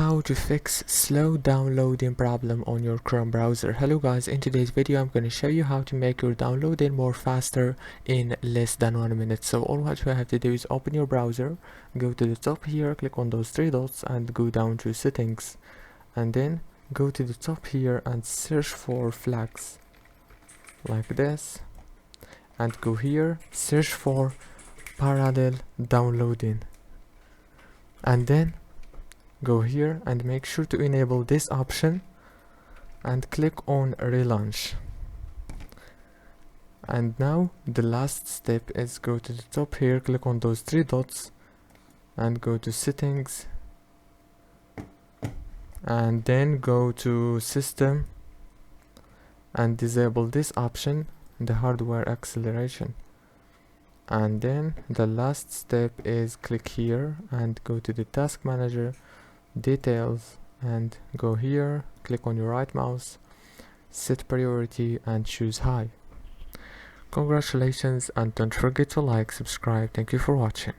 how to fix slow downloading problem on your Chrome browser. Hello guys, in today's video I'm going to show you how to make your downloading more faster in less than 1 minute. So all what you have to do is open your browser, go to the top here, click on those three dots and go down to settings, and then go to the top here and search for flags like this, and go here, search for parallel downloading, and then go here and make sure to enable this option and click on relaunch. And now the last step is go to the top here, click on those three dots and go to settings, and then go to system and disable this option, the hardware acceleration. And then the last step is click here and go to the task manager, details, and go here, click on your right mouse, set priority and choose high. Congratulations, and don't forget to like, subscribe. Thank you for watching.